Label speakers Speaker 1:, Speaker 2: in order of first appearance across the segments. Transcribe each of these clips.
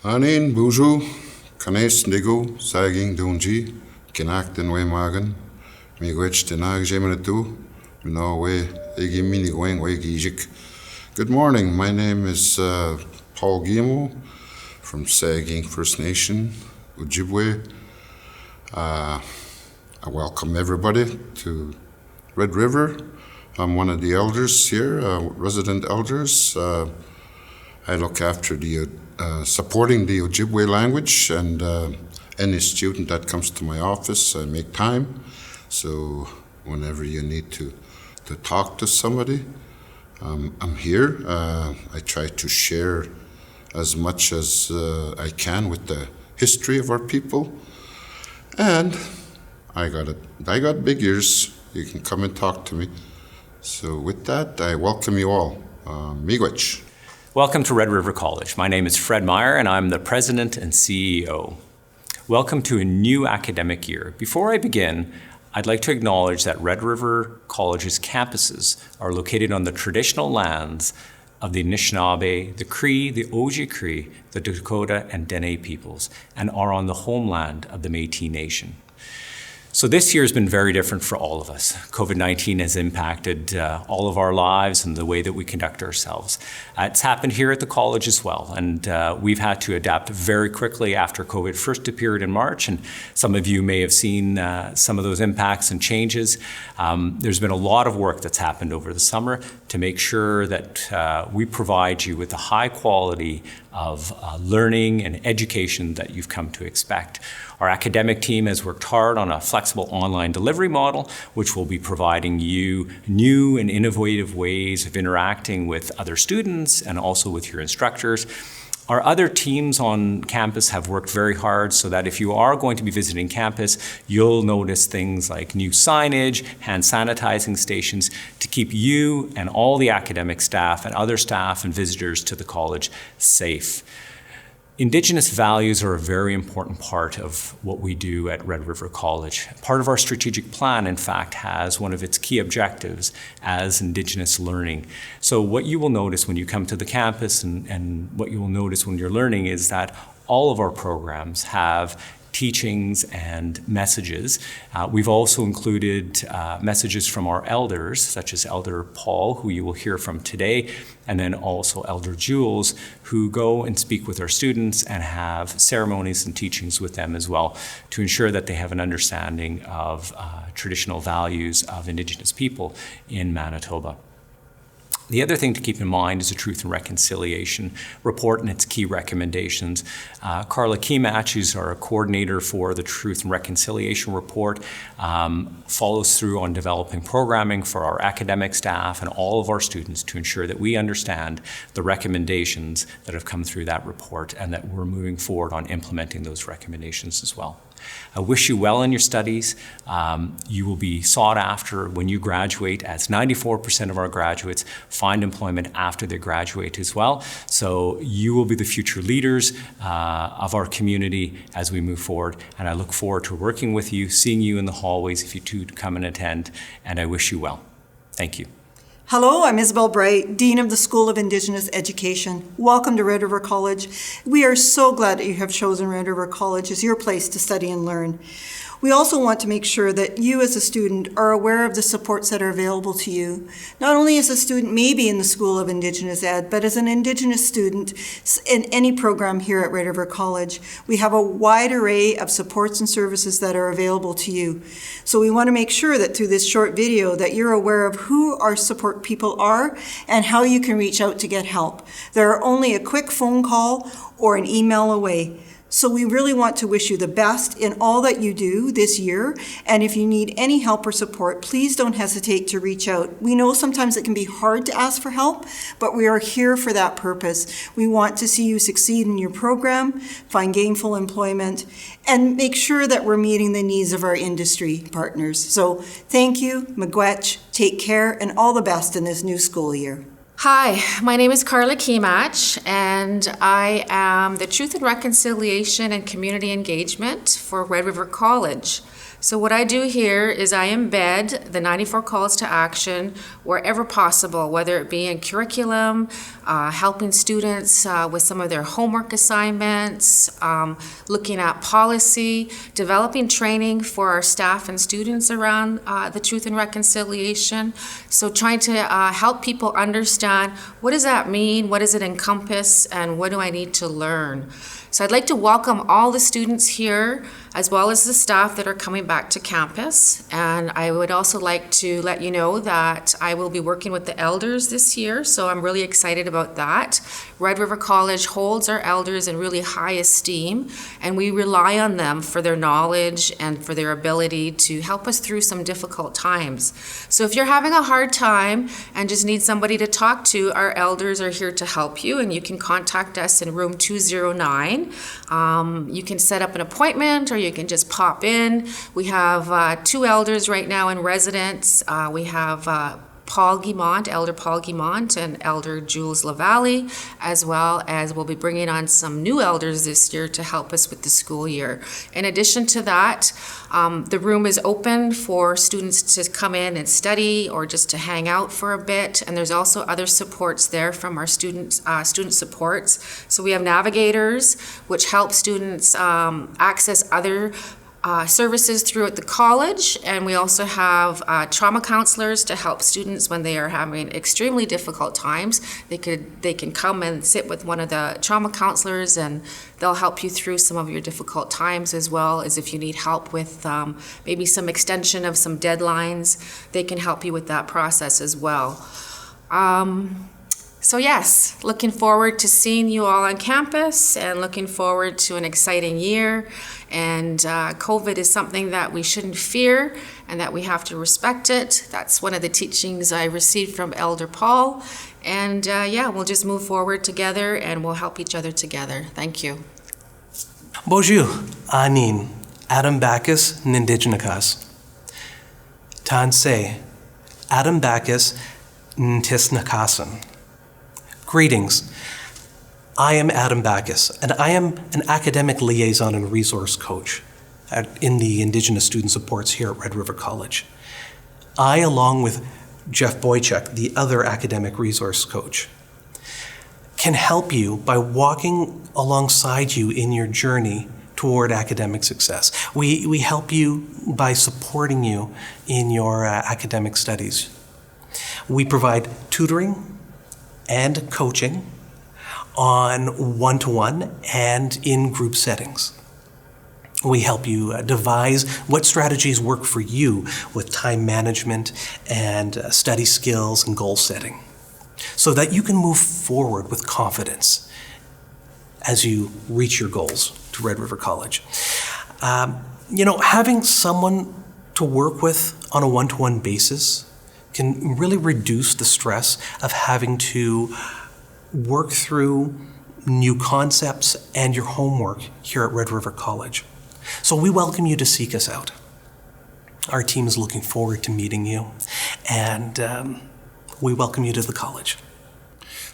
Speaker 1: Anin buju, kanes nigo, saging dunji, kinak den we magan, miigwech denag jemenatu, no way, egi mini going way gijik. Good morning, my name is Paul Guimond from Saging First Nation, Ojibwe. I welcome everybody to Red River. I'm one of the elders here, resident elders. I look after the supporting the Ojibwe language, and any student that comes to my office, I make time. So whenever you need to talk to somebody, I'm here. I try to share as much as I can with the history of our people. And I got big ears. You can come and talk to me. So with that, I welcome you all. Miigwech.
Speaker 2: Welcome to Red River College. My name is Fred Meier, and I'm the President and CEO. Welcome to a new academic year. Before I begin, I'd like to acknowledge that Red River College's campuses are located on the traditional lands of the Anishinaabe, the Cree, the Oji-Cree, the Dakota, and Dene peoples, and are on the homeland of the Métis Nation. So this year has been very different for all of us. COVID-19 has impacted all of our lives and the way that we conduct ourselves. It's happened here at the college as well, and we've had to adapt very quickly after COVID first appeared in March, and some of you may have seen some of those impacts and changes. There's been a lot of work that's happened over the summer to make sure that we provide you with the high quality of learning and education that you've come to expect. Our academic team has worked hard on a flexible online delivery model, which will be providing you new and innovative ways of interacting with other students and also with your instructors. Our other teams on campus have worked very hard so that if you are going to be visiting campus, you'll notice things like new signage, hand sanitizing stations to keep you and all the academic staff and other staff and visitors to the college safe. Indigenous values are a very important part of what we do at Red River College. Part of our strategic plan, in fact, has one of its key objectives as Indigenous learning. So what you will notice when you come to the campus and what you will notice when you're learning is that all of our programs have teachings and messages. We've also included messages from our elders, such as Elder Paul, who you will hear from today, and then also Elder Jules, who go and speak with our students and have ceremonies and teachings with them as well to ensure that they have an understanding of traditional values of Indigenous people in Manitoba. The other thing to keep in mind is the Truth and Reconciliation Report and its key recommendations. Carla Kematch, who's our coordinator for the Truth and Reconciliation Report, follows through on developing programming for our academic staff and all of our students to ensure that we understand the recommendations that have come through that report and that we're moving forward on implementing those recommendations as well. I wish you well in your studies. You will be sought after when you graduate, as 94% of our graduates find employment after they graduate as well. So you will be the future leaders of our community as we move forward. And I look forward to working with you, seeing you in the hallways if you too come and attend. And I wish you well. Thank you.
Speaker 3: Hello, I'm Isabel Bright, Dean of the School of Indigenous Education. Welcome to Red River College. We are so glad that you have chosen Red River College as your place to study and learn. We also want to make sure that you as a student are aware of the supports that are available to you. Not only as a student maybe in the School of Indigenous Ed, but as an Indigenous student in any program here at Red River College. We have a wide array of supports and services that are available to you. So we want to make sure that through this short video that you're aware of who our support people are and how you can reach out to get help. They're only a quick phone call or an email away. So we really want to wish you the best in all that you do this year. And if you need any help or support, please don't hesitate to reach out. We know sometimes it can be hard to ask for help, but we are here for that purpose. We want to see you succeed in your program, find gainful employment, and make sure that we're meeting the needs of our industry partners. So thank you, miigwech, take care, and all the best in this new school year.
Speaker 4: Hi, my name is Carla Kematch, and I am the Truth and Reconciliation and Community Engagement for Red River College. So what I do here is I embed the 94 calls to action wherever possible, whether it be in curriculum, helping students with some of their homework assignments, looking at policy, developing training for our staff and students around the Truth and Reconciliation. So trying to help people understand, what does that mean, what does it encompass, and what do I need to learn? So I'd like to welcome all the students here, as well as the staff that are coming back to campus. And I would also like to let you know that I will be working with the elders this year, so I'm really excited about that. Red River College holds our elders in really high esteem, and we rely on them for their knowledge and for their ability to help us through some difficult times. So if you're having a hard time and just need somebody to talk to, our elders are here to help you, and you can contact us in room 209. You can set up an appointment, or you can just pop in. We have 2 elders right now in residence. We have Paul Guimond, Elder Paul Guimond, and Elder Jules Lavalley, as well as we'll be bringing on some new elders this year to help us with the school year. In addition to that, the room is open for students to come in and study or just to hang out for a bit, and there's also other supports there from our student supports. So we have navigators, which help students access other services throughout the college, and we also have trauma counselors to help students when they are having extremely difficult times. They can come and sit with one of the trauma counselors, and they'll help you through some of your difficult times, as well as if you need help with maybe some extension of some deadlines, they can help you with that process as well. So yes, looking forward to seeing you all on campus and looking forward to an exciting year. And COVID is something that we shouldn't fear and that we have to respect it. That's one of the teachings I received from Elder Paul. And yeah, we'll just move forward together and we'll help each other together. Thank you.
Speaker 5: Bonjour, Anin, Adam Bacchus, Nindigenous. Tansei, Adam Bacchus, Ntisnakasan. Greetings. I am Adam Bacchus, and I am an academic liaison and resource coach in the Indigenous Student Supports here at Red River College. I, along with Jeff Boychuk, the other academic resource coach, can help you by walking alongside you in your journey toward academic success. We help you by supporting you in your academic studies. We provide tutoring and coaching on one-to-one and in group settings. We help you devise what strategies work for you with time management and study skills and goal setting, so that you can move forward with confidence as you reach your goals to Red River College. Having someone to work with on a one-to-one basis can really reduce the stress of having to work through new concepts and your homework here at Red River College. So we welcome you to seek us out. Our team is looking forward to meeting you, and we welcome you to the college.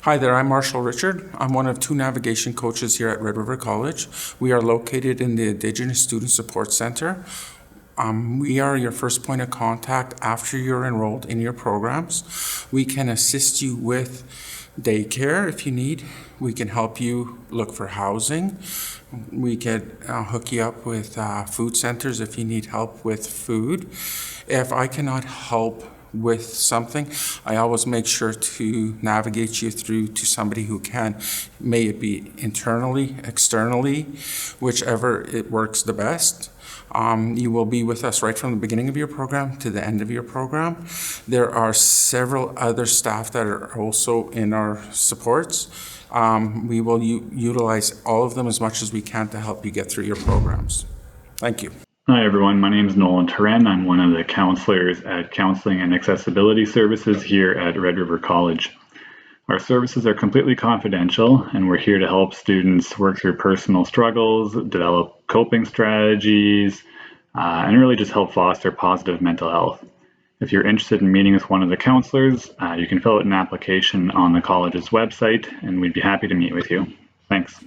Speaker 6: Hi there, I'm Marshall Richard. I'm one of 2 navigation coaches here at Red River College. We are located in the Indigenous Student Support Center. We are your first point of contact after you're enrolled in your programs. We can assist you with daycare if you need. We can help you look for housing. We can hook you up with food centers if you need help with food. If I cannot help with something, I always make sure to navigate you through to somebody who can, may it be internally, externally, whichever it works the best. You will be with us right from the beginning of your program to the end of your program. There are several other staff that are also in our supports. We will utilize all of them as much as we can to help you get through your programs. Thank you.
Speaker 7: Hi everyone, my name is Nolin Turenne. I'm one of the counselors at Counseling and Accessibility Services here at Red River College. Our services are completely confidential, and we're here to help students work through personal struggles, develop coping strategies, and really just help foster positive mental health. If you're interested in meeting with one of the counselors, you can fill out an application on the college's website, and we'd be happy to meet with you. Thanks.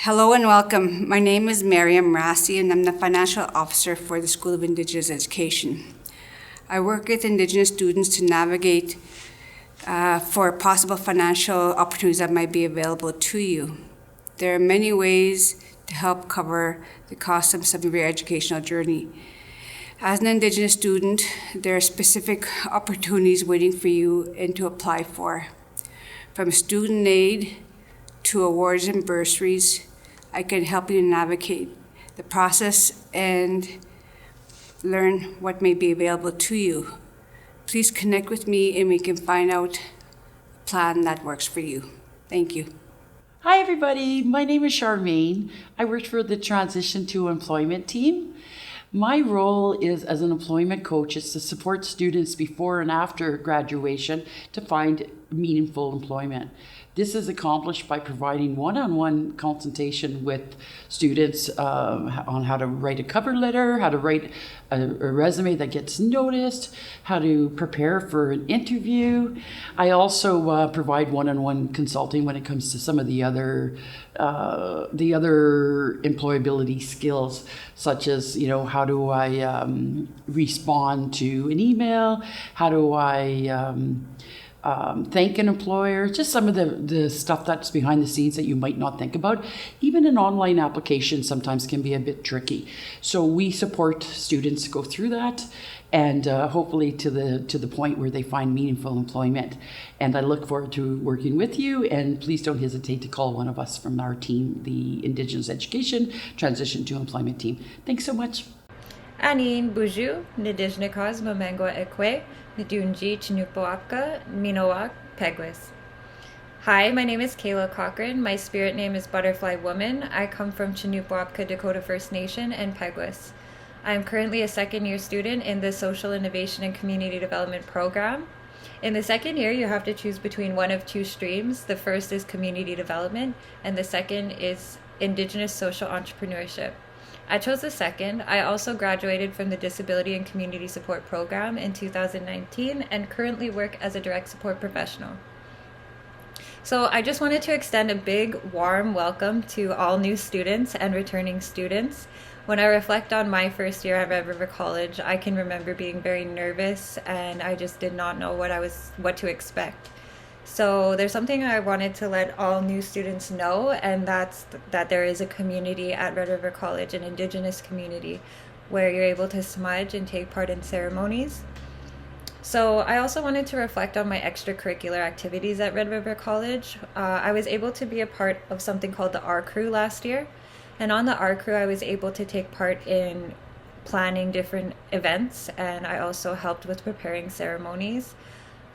Speaker 8: Hello and welcome. My name is Mariam Merasty and I'm the Financial Officer for the School of Indigenous Education. I work with Indigenous students to navigate for possible financial opportunities that might be available to you. There are many ways to help cover the cost of some of your educational journey. As an Indigenous student, there are specific opportunities waiting for you and to apply for. From student aid to awards and bursaries, I can help you navigate the process and learn what may be available to you. Please connect with me and we can find out a plan that works for you. Thank you.
Speaker 9: Hi everybody, my name is Charmaine. I work for the Transition to Employment team. My role is as an employment coach is to support students before and after graduation to find meaningful employment. This is accomplished by providing one-on-one consultation with students on how to write a cover letter, how to write a resume that gets noticed, how to prepare for an interview. I also provide one-on-one consulting when it comes to some of the other employability skills, such as, how do I respond to an email? How do I thank an employer, just some of the stuff that's behind the scenes that you might not think about. Even an online application sometimes can be a bit tricky. So we support students go through that and hopefully to the point where they find meaningful employment. And I look forward to working with you, and please don't hesitate to call one of us from our team, the Indigenous Education Transition to Employment team. Thanks so much.
Speaker 10: Anin Buju, Nidijnikos Momengwa Ekwe, Nidunji Chinukboapka, Minowak, Peguis. Hi, my name is Kayla Cochrane. My spirit name is Butterfly Woman. I come from Chinukboapka Dakota First Nation and Peguis. I am currently a second-year student in the Social Innovation and Community Development program. In the second year, you have to choose between one of two streams. The first is Community Development, and the second is Indigenous Social Entrepreneurship. I chose the second. I also graduated from the Disability and Community Support Program in 2019 and currently work as a direct support professional. So I just wanted to extend a big, warm welcome to all new students and returning students. When I reflect on my first year at Red River College, I can remember being very nervous and I just did not know what to expect. So there's something I wanted to let all new students know, and that's that there is a community at Red River College, an Indigenous community, where you're able to smudge and take part in ceremonies. So I also wanted to reflect on my extracurricular activities at Red River College. I was able to be a part of something called the R Crew last year, and on the R Crew I was able to take part in planning different events, and I also helped with preparing ceremonies.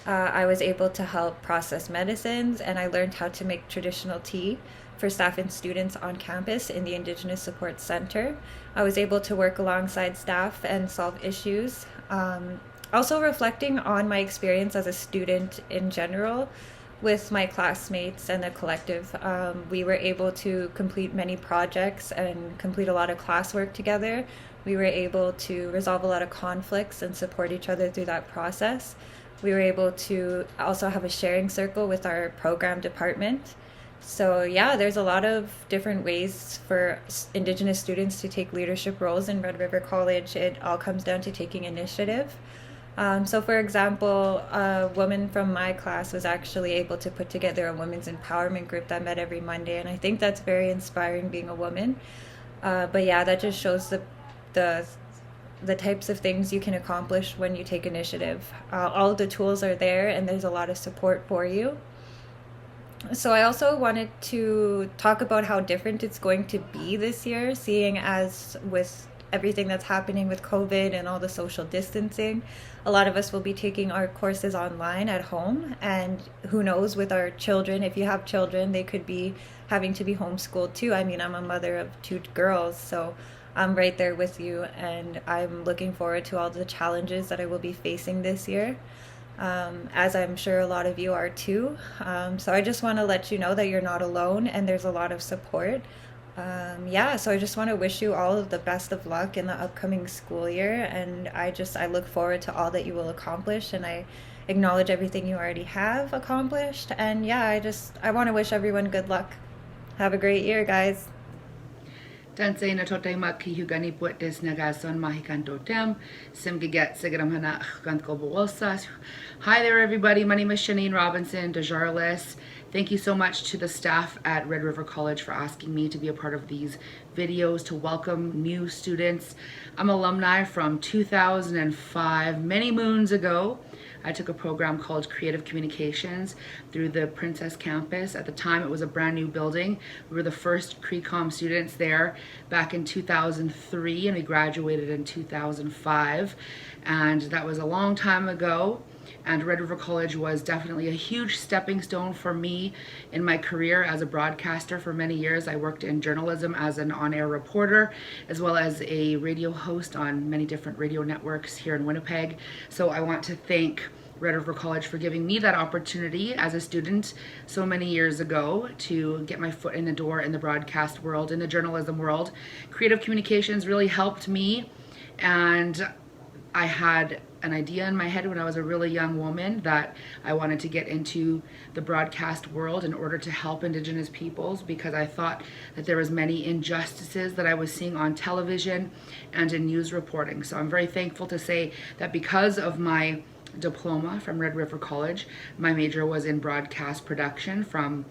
Speaker 10: I was able to help process medicines, and I learned how to make traditional tea for staff and students on campus in the Indigenous Support Center. I was able to work alongside staff and solve issues. Also reflecting on my experience as a student in general with my classmates and the collective, we were able to complete many projects and complete a lot of classwork together. We were able to resolve a lot of conflicts and support each other through that process. We were able to also have a sharing circle with our program department. So yeah, there's a lot of different ways for Indigenous students to take leadership roles in Red River College. It all comes down to taking initiative. So for example, a woman from my class was actually able to put together a women's empowerment group that met every Monday, and I think that's very inspiring being a woman. But yeah, that just shows the types of things you can accomplish when you take initiative. All of the tools are there and there's a lot of support for you. So I also wanted to talk about how different it's going to be this year, seeing as with everything that's happening with COVID and all the social distancing, a lot of us will be taking our courses online at home, and who knows with our children, if you have children, they could be having to be homeschooled too. I mean, I'm a mother of 2 girls, so I'm right there with you, and I'm looking forward to all the challenges that I will be facing this year, as I'm sure a lot of you are too. So I just want to let you know that you're not alone and there's a lot of support. So I just want to wish you all of the best of luck in the upcoming school year, and I look forward to all that you will accomplish, and I acknowledge everything you already have accomplished. And I want to wish everyone good luck. Have a great year, guys.
Speaker 11: Tansay na totay makihugani puet des nagason mahikantotem, simgiget sigadam hana gantkobuosas. Hi there, everybody. My name is Shaneen Robinson-Desjarlais. Thank you so much to the staff at Red River College for asking me to be a part of these videos to welcome new students. I'm alumni from 2005, many moons ago. I took a program called Creative Communications through the Princess Campus. At the time, it was a brand new building. We were the first CreComm students there back in 2003, and we graduated in 2005. And that was a long time ago. And Red River College was definitely a huge stepping stone for me in my career as a broadcaster. For many years, I worked in journalism as an on-air reporter, as well as a radio host on many different radio networks here in Winnipeg. So I want to thank Red River College for giving me that opportunity as a student so many years ago to get my foot in the door in the broadcast world, in the journalism world. Creative communications really helped me, and I had an idea in my head when I was a really young woman that I wanted to get into the broadcast world in order to help Indigenous peoples, because I thought that there was many injustices that I was seeing on television and in news reporting. So I'm very thankful to say that because of my diploma from Red River College, my major was in broadcast production from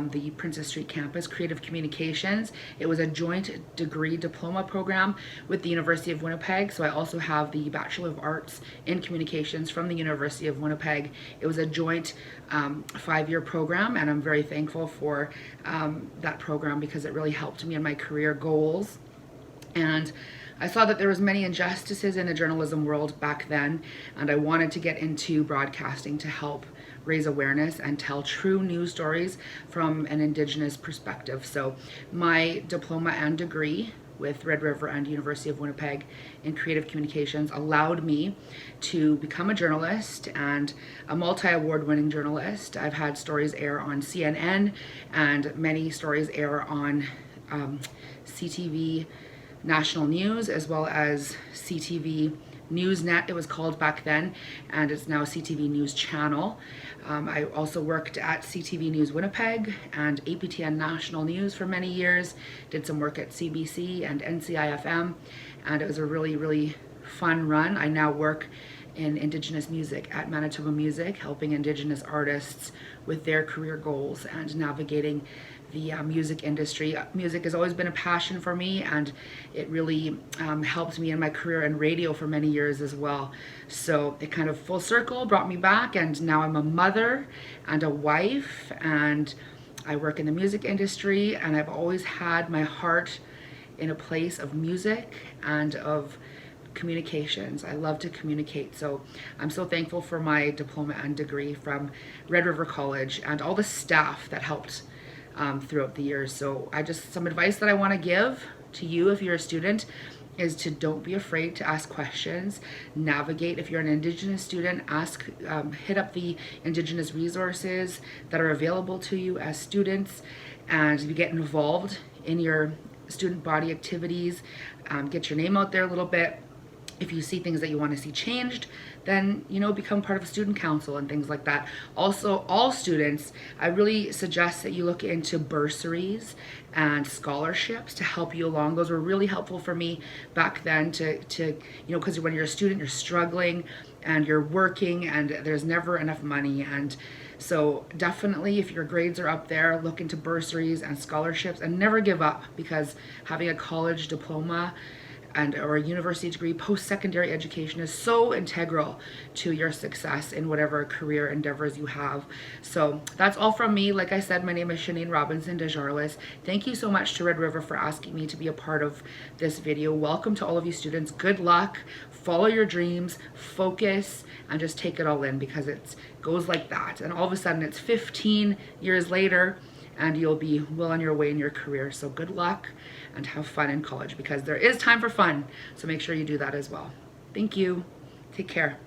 Speaker 11: the Princess Street campus, Creative Communications. It was a joint degree diploma program with the University of Winnipeg. So I also have the Bachelor of Arts in Communications from the University of Winnipeg. It was a joint 5-year program, and I'm very thankful for that program because it really helped me in my career goals. And I saw that there was many injustices in the journalism world back then, and I wanted to get into broadcasting to help raise awareness and tell true news stories from an Indigenous perspective. So my diploma and degree with Red River and University of Winnipeg in Creative Communications allowed me to become a journalist and a multi-award winning journalist. I've had stories air on CNN and many stories air on CTV National News, as well as CTV Newsnet, it was called back then, and it's now CTV News Channel. I also worked at CTV News Winnipeg and APTN National News for many years, did some work at CBC and NCIFM, and it was a really, really fun run. I now work in Indigenous music at Manitoba Music, helping Indigenous artists with their career goals and navigating the music industry. Music has always been a passion for me, and it really helped me in my career in radio for many years as well. So it kind of full circle brought me back, and now I'm a mother and a wife, and I work in the music industry, and I've always had my heart in a place of music and of communications. I love to communicate, so I'm so thankful for my diploma and degree from Red River College and all the staff that helped throughout the years. So some advice that I want to give to you if you're a student is to don't be afraid to ask questions, navigate. If you're an Indigenous student, hit up the Indigenous resources that are available to you as students, and you get involved in your student body activities, get your name out there a little bit. If you see things that you want to see changed, then, become part of a student council and things like that. Also, all students, I really suggest that you look into bursaries and scholarships to help you along. Those were really helpful for me back then to because when you're a student, you're struggling and you're working and there's never enough money. And so definitely, if your grades are up there, look into bursaries and scholarships and never give up, because having a college diploma or a university degree, post-secondary education is so integral to your success in whatever career endeavors you have. So that's all from me. Like I said, my name is Shaneen Robinson-Desjarlais. Thank you so much to Red River for asking me to be a part of this video. Welcome to all of you students. Good luck. Follow your dreams, focus, and just take it all in, because it goes like that. And all of a sudden it's 15 years later and you'll be well on your way in your career. So good luck and have fun in college, because there is time for fun. So make sure you do that as well. Thank you. Take care.